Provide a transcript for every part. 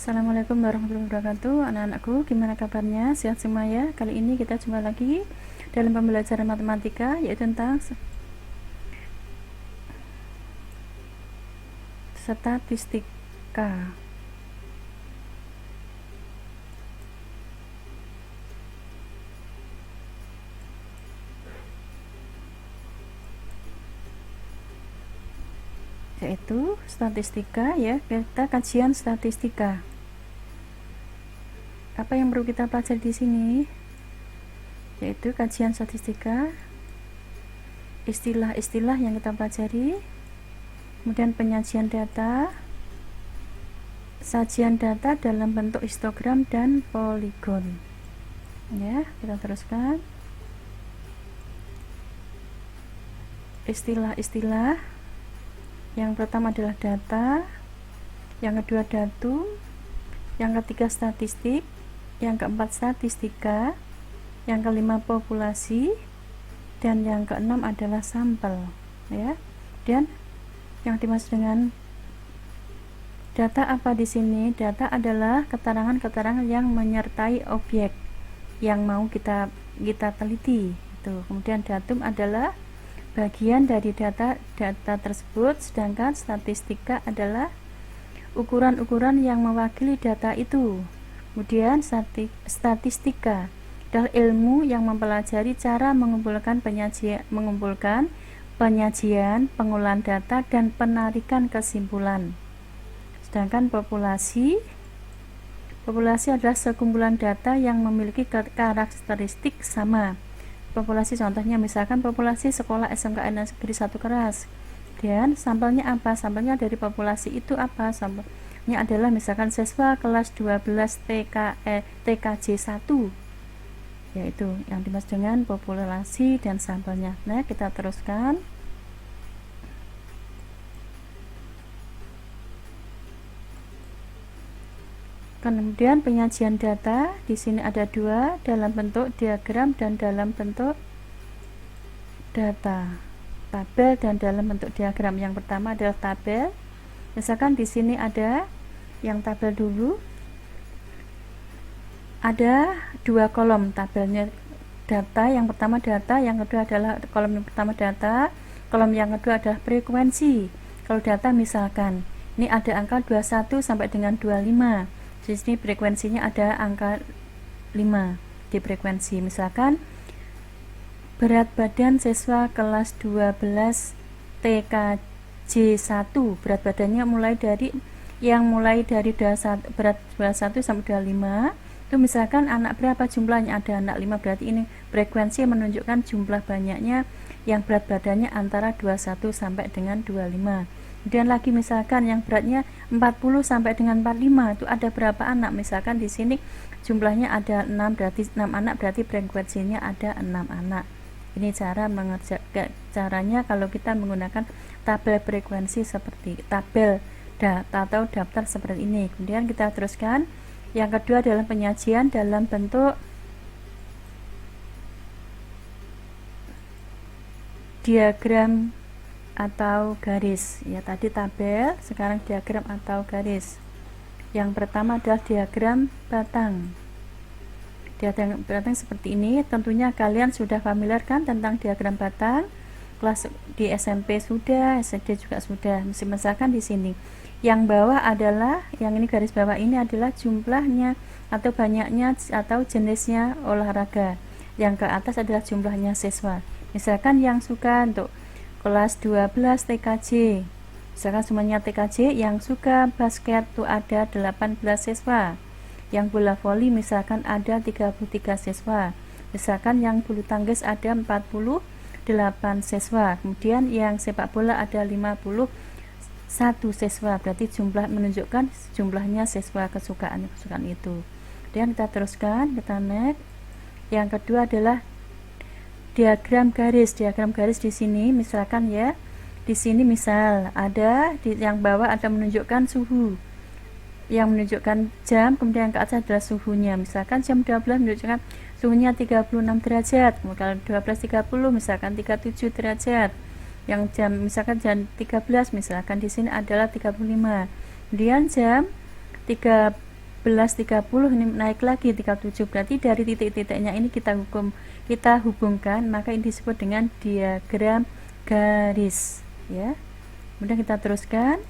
Assalamualaikum warahmatullahi wabarakatuh. Anak-anakku, gimana kabarnya? Sehat semua ya? Kali ini kita jumpa lagi dalam pembelajaran matematika, yaitu tentang statistika. Yaitu statistika ya, kita kajian statistika. Apa yang perlu kita pelajari di sini? Yaitu kajian statistika, istilah-istilah yang kita pelajari, kemudian penyajian data, sajian data dalam bentuk histogram dan poligon. Ya, kita teruskan. Istilah-istilah. Yang pertama adalah data, yang kedua datum, yang ketiga statistik, yang keempat statistika, yang kelima populasi, dan yang keenam adalah sampel ya. Dan yang dimaksud dengan data apa di sini? Data adalah keterangan-keterangan yang menyertai objek yang mau kita teliti itu. Kemudian datum adalah bagian dari data tersebut, sedangkan statistika adalah ukuran-ukuran yang mewakili data itu. Kemudian statistika adalah ilmu yang mempelajari cara mengumpulkan penyajian, pengolahan data, dan penarikan kesimpulan. Sedangkan populasi adalah sekumpulan data yang memiliki karakteristik sama. Populasi contohnya misalkan populasi sekolah SMKN Negeri 1 Keras. Dan sampelnya apa? Sampelnya dari populasi itu apa? Sampelnya adalah misalkan siswa kelas 12 TKJ 1. Yaitu yang dimaksud dengan populasi dan sampelnya. Nah, kita teruskan. Kemudian penyajian data di sini ada dua, dalam bentuk diagram dan dalam bentuk data. Tabel dan dalam bentuk diagram. Yang pertama adalah tabel. Misalkan di sini ada yang tabel dulu. Ada dua kolom tabelnya data. Yang pertama data, yang kedua adalah kolom yang pertama data, kolom yang kedua adalah frekuensi. Kalau data misalkan ini ada angka 21 sampai dengan 25. Di sini frekuensinya ada angka 5 di frekuensi. Misalkan berat badan siswa kelas 12 TKJ 1, berat badannya mulai dari 21, berat 21 sampai 25. Itu misalkan anak berapa jumlahnya, ada anak 5, berarti ini frekuensi menunjukkan jumlah banyaknya yang berat badannya antara 21 sampai dengan 25. Kemudian lagi misalkan yang beratnya 40 sampai dengan 45, itu ada berapa anak? Misalkan di sini jumlahnya ada 6, berarti 6 anak, berarti frekuensinya ada 6 anak. Ini caranya kalau kita menggunakan tabel frekuensi seperti tabel data atau daftar seperti ini. Kemudian kita teruskan. Yang kedua adalah penyajian dalam bentuk diagram atau garis. Ya, tadi tabel, sekarang diagram atau garis. Yang pertama adalah diagram batang. Diagram batang seperti ini. Tentunya kalian sudah familiar kan tentang diagram batang. Kelas di SMP sudah, SD juga sudah. Misalkan di sini yang bawah adalah, yang ini garis bawah ini adalah jumlahnya atau banyaknya atau jenisnya olahraga. Yang ke atas adalah jumlahnya siswa. Misalkan yang suka untuk kelas 12 TKJ, misalkan semuanya TKJ, yang suka basket itu ada 18 siswa, yang bola voli misalkan ada 33 siswa, misalkan yang bulu tangkis ada 48 siswa, kemudian yang sepak bola ada 51 siswa, berarti jumlah menunjukkan jumlahnya siswa kesukaan itu. Dan kita teruskan, kita next. Yang kedua adalah diagram garis. Diagram garis di sini misalkan ya, di sini misal ada yang bawah ada menunjukkan suhu, yang menunjukkan jam, kemudian yang ke atas adalah suhunya. Misalkan jam 12 menunjukkan suhunya 36 derajat, kalau 12.30 misalkan 37 derajat. Yang jam misalkan jam 13 misalkan di sini adalah 35. Kemudian jam 13 30 ini naik lagi 37, berarti dari titik-titiknya ini kita hubungkan, maka ini disebut dengan diagram garis ya. Kemudian kita teruskan.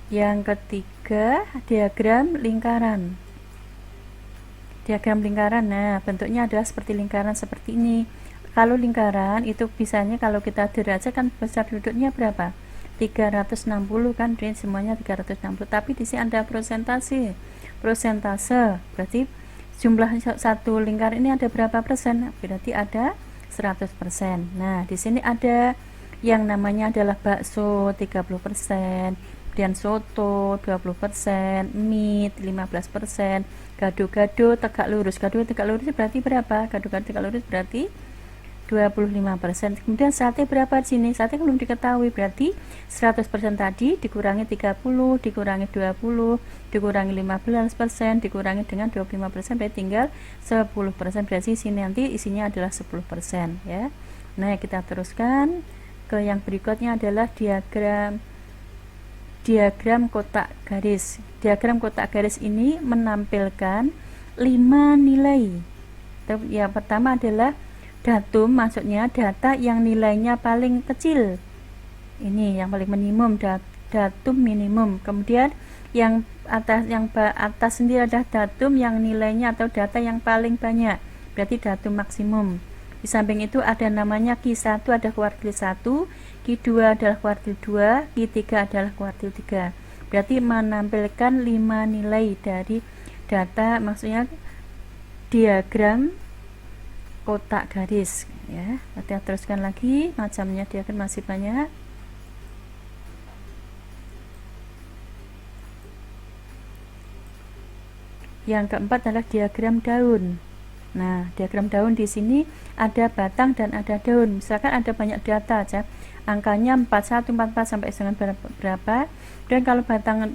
Yang ketiga, diagram lingkaran. Diagram lingkaran, nah bentuknya adalah seperti lingkaran seperti ini. Kalau lingkaran itu bisanya kalau kita derajat kan besar duduknya berapa? 360 kan, jadi semuanya 360. Tapi di sini ada persentase. Berarti jumlah satu lingkaran ini ada berapa persen? Berarti ada 100%. Nah, di sini ada yang namanya adalah bakso 30%, kemudian soto 20%, mie 15%, gado-gado tegak lurus. Gado tegak lurus berarti berapa? Gado-gado tegak lurus berarti 25%. Kemudian sate berapa di sini? Sate belum diketahui, berarti 100% tadi dikurangi 30, dikurangi 20, dikurangi 15%, dikurangi dengan 25%, berarti tinggal 10%. Berarti sini nanti isinya adalah 10% ya. Nah, kita teruskan ke yang berikutnya adalah diagram kotak garis. Diagram kotak garis ini menampilkan 5 nilai. Yang pertama adalah datum, maksudnya data yang nilainya paling kecil. Ini yang paling minimum, datum minimum. Kemudian yang atas sendiri adalah datum yang nilainya atau data yang paling banyak. Berarti datum maksimum. Di samping itu ada namanya Q1 adalah kuartil 1, Q2 adalah kuartil 2, Q3 adalah kuartil 3. Berarti menampilkan 5 nilai dari data, maksudnya diagram kotak garis ya. Kita teruskan lagi, macamnya diagram masih banyak. Yang keempat adalah diagram daun. Nah, diagram daun di sini ada batang dan ada daun. Misalkan ada banyak data aja, angkanya 41, 44 sampai dengan berapa. Dan kalau batang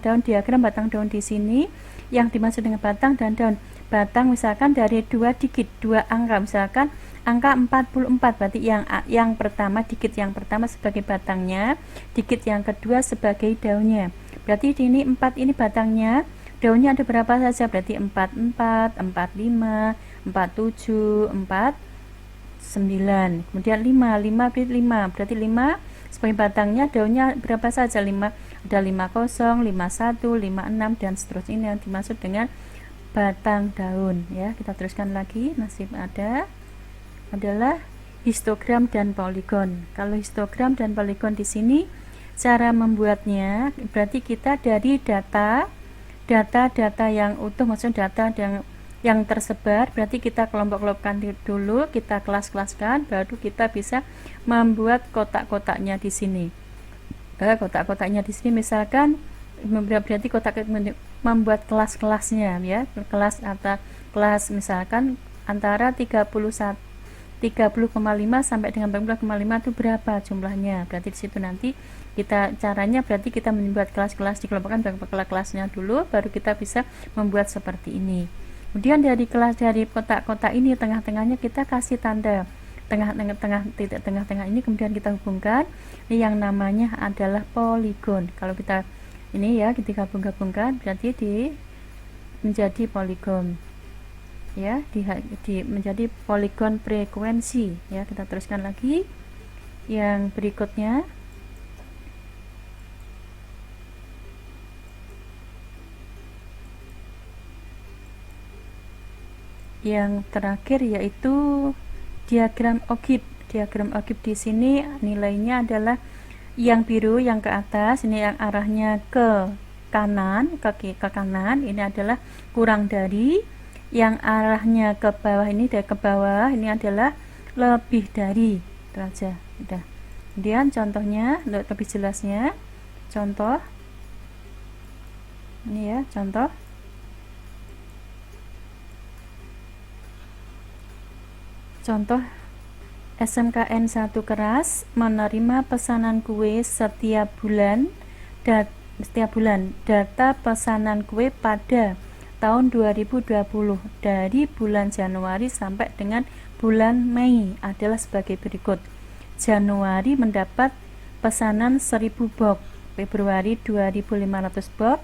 daun, diagram batang daun di sini yang dimaksud dengan batang dan daun. Batang misalkan dari 2 digit, 2 angka, misalkan angka 44, berarti yang pertama, digit yang pertama sebagai batangnya, digit yang kedua sebagai daunnya. Berarti ini 4 ini batangnya, daunnya ada berapa saja? Berarti 44, 45, 47, 49. Kemudian 5 berarti 5 sebagai batangnya, daunnya berapa saja? 5. Ada 50, 51, 56 dan seterusnya. Ini yang dimaksud dengan batang daun ya. Kita teruskan lagi, masih ada adalah histogram dan poligon. Kalau histogram dan poligon di sini cara membuatnya berarti kita dari data yang utuh, maksudnya data yang tersebar, berarti kita kelompok-kelompokkan dulu, kita kelas-kelaskan, baru kita bisa membuat kotak-kotaknya di sini. Kotak-kotaknya di sini misalkan berarti kotak membuat kelas-kelasnya ya, kelas misalkan antara 30,5 sampai dengan 40,5 itu berapa jumlahnya. Berarti di situ nanti caranya berarti kita membuat kelas-kelas, dikelompokkan kelas-kelasnya dulu, baru kita bisa membuat seperti ini. Kemudian dari kotak-kotak ini tengah-tengahnya kita kasih tanda titik tengah-tengah ini, kemudian kita hubungkan. Ini yang namanya adalah poligon. Kalau kita ini ya, ketika gabung-gabungkan berarti menjadi poligon ya, menjadi poligon frekuensi ya. Kita teruskan lagi yang berikutnya. Yang terakhir yaitu diagram Ogive. Diagram Ogive di sini nilainya adalah yang biru yang ke atas, ini yang arahnya ke kanan, ke kanan, ini adalah kurang dari. Yang arahnya ke bawah ini, dari ke bawah ini adalah lebih dari. Itu aja, udah. Kemudian contohnya untuk lebih jelasnya, contoh ini ya, contoh SMKN 1 Keras menerima pesanan kue setiap bulan. Data pesanan kue pada tahun 2020 dari bulan Januari sampai dengan bulan Mei adalah sebagai berikut. Januari mendapat pesanan 1000 box, Februari 2500 box,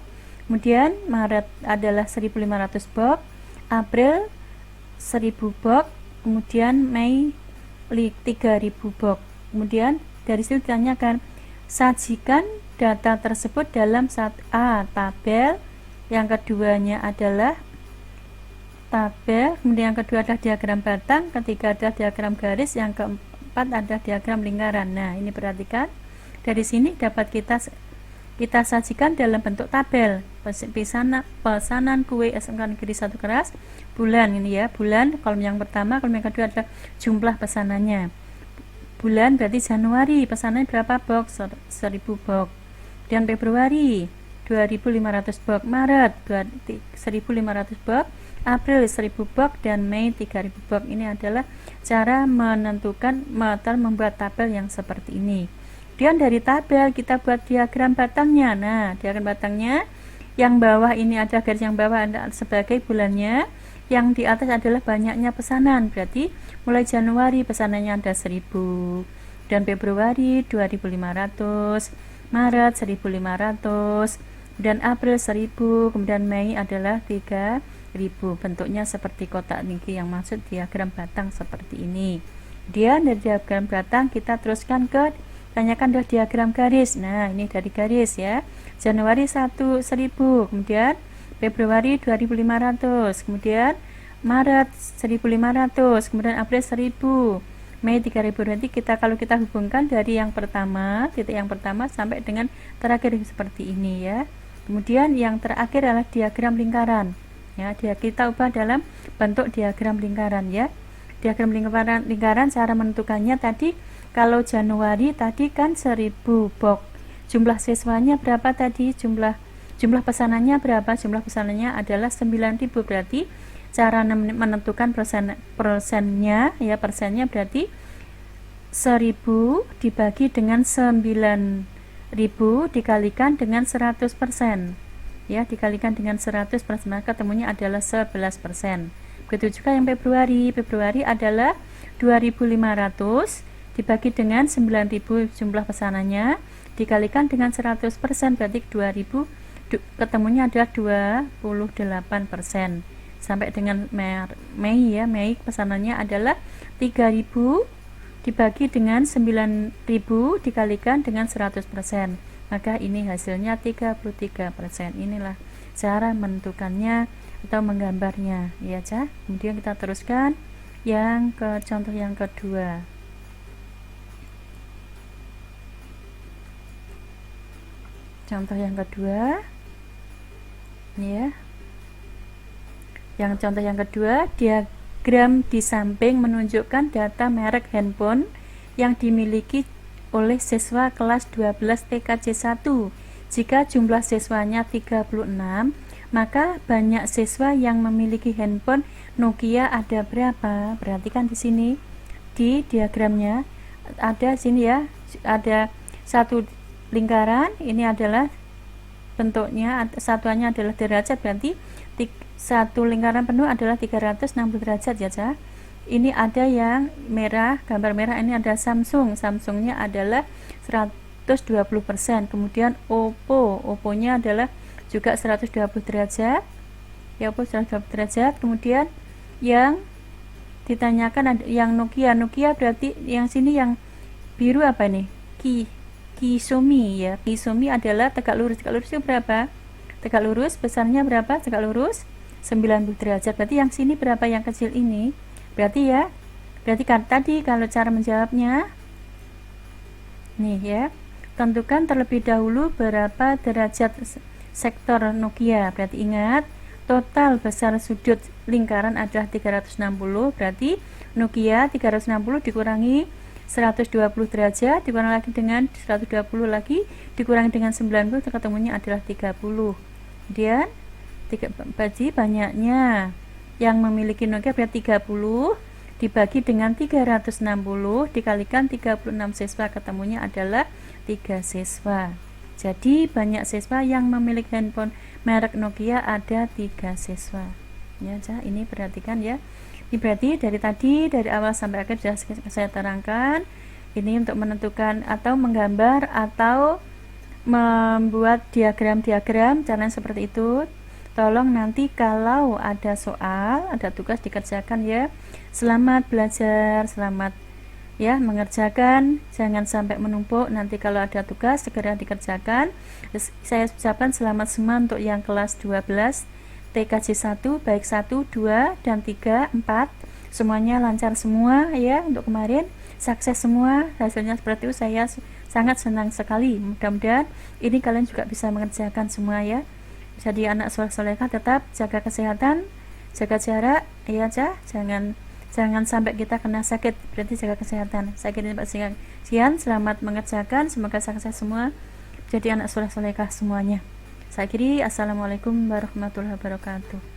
kemudian Maret adalah 1500 box, April 1000 box, kemudian Mei 3000 box. Kemudian dari situ ditanyakan, sajikan data tersebut dalam tabel, yang keduanya adalah tabel, kemudian yang kedua adalah diagram batang, ketiga adalah diagram garis, yang keempat adalah diagram lingkaran. Nah, ini perhatikan, dari sini dapat kita sajikan dalam bentuk tabel. Pesanan kue SMK Negeri 1 Keras, bulan ini ya, bulan kolom yang pertama, kolom yang kedua adalah jumlah pesanannya. Bulan berarti Januari, pesanannya berapa box? 1000 box. Dan Februari 2500 box, Maret 1500 box, April 1000 box, dan Mei 3000 box. Ini adalah cara menentukan atau membuat tabel yang seperti ini. Kemudian dari tabel kita buat diagram batangnya. Nah, diagram batangnya yang bawah ini adalah garis yang bawah sebagai bulannya, yang di atas adalah banyaknya pesanan. Berarti mulai Januari pesanannya ada 1000, dan Februari 2500, Maret 1500, dan April 1000, kemudian Mei adalah 3000. Bentuknya seperti kotak tinggi yang maksud diagram batang seperti ini. Kemudian dari diagram batang kita teruskan ke tanyakan adalah diagram garis. Nah, ini dari garis ya. Januari 1000, kemudian Februari 2500, kemudian Maret 1500, kemudian April 1000, Mei 3000. Nanti kalau kita hubungkan dari yang pertama, titik yang pertama sampai dengan terakhir seperti ini ya. Kemudian yang terakhir adalah diagram lingkaran. Ya, kita ubah dalam bentuk diagram lingkaran ya. Diagram lingkaran cara menentukannya tadi, kalau Januari tadi kan 1000 box. Jumlah siswanya berapa tadi? Jumlah pesanannya berapa? Jumlah pesanannya adalah 9000. Berarti cara menentukan persennya ya, persennya berarti 1000 dibagi dengan 9000 dikalikan dengan 100%. Ya, dikalikan dengan 100%, maka ketemunya adalah 11%. Begitu juga yang Februari adalah 2500 dibagi dengan 9000 jumlah pesanannya dikalikan dengan 100%, berarti 2000 ketemunya adalah 28%. Sampai dengan Mei ya, Mei pesanannya adalah 3000 dibagi dengan 9000 dikalikan dengan 100%, maka ini hasilnya 33%. Inilah cara menentukannya atau menggambarnya ya, Cah. Kemudian kita teruskan yang ke contoh yang kedua. Contoh yang kedua ya. Yang contoh yang kedua, diagram di samping menunjukkan data merek handphone yang dimiliki oleh siswa kelas 12 TKJ 1. Jika jumlah siswanya 36, maka banyak siswa yang memiliki handphone Nokia ada berapa? Perhatikan di sini di diagramnya ada sini ya, ada satu lingkaran, ini adalah bentuknya, satuannya adalah derajat, berarti satu lingkaran penuh adalah 360 derajat ya, Cah. Ini ada yang merah, gambar merah, ini ada Samsungnya adalah 120%. Kemudian Oppo-nya adalah juga 120 derajat ya, Oppo 120 derajat. Kemudian yang ditanyakan ada yang Nokia berarti yang sini yang biru apa nih? Xiaomi ya. Xiaomi adalah tegak lurus itu berapa? Tegak lurus besarnya berapa? Tegak lurus 90 derajat. Berarti yang sini berapa? Yang kecil ini. Berarti kan tadi kalau cara menjawabnya nih ya, tentukan terlebih dahulu berapa derajat sektor Nokia. Berarti ingat, total besar sudut lingkaran adalah 360. Berarti Nokia 360 dikurangi 120 derajat dikurangi lagi dengan 120 lagi dikurangi dengan 90, ketemunya adalah 30. Kemudian banyaknya yang memiliki Nokia berarti 30 dibagi dengan 360 dikalikan 36 siswa, ketemunya adalah 3 siswa. Jadi banyak siswa yang memiliki handphone merek Nokia ada 3 siswa ya, ini perhatikan ya. Ini berarti dari awal sampai akhir sudah saya terangkan Ini untuk menentukan atau menggambar atau membuat diagram-diagram, caranya seperti itu. Tolong nanti kalau ada soal, ada tugas dikerjakan ya. Selamat belajar, selamat ya mengerjakan, jangan sampai menumpuk. Nanti kalau ada tugas segera dikerjakan. Saya ucapkan selamat semua untuk yang kelas 12 TKJ 1 baik 1, 2 dan 3, 4 semuanya lancar semua ya. Untuk kemarin sukses semua, hasilnya seperti itu. Saya sangat senang sekali. Mudah-mudahan ini kalian juga bisa mengerjakan semua ya. Jadi anak soleh-solehah, tetap jaga kesehatan, jaga jarak ya, jangan sampai kita kena sakit, berarti jaga kesehatan. Saya kira sekian, selamat mengerjakan, semoga sukses semua, jadi anak soleh-solehah semuanya. Saya kira assalamualaikum warahmatullahi wabarakatuh.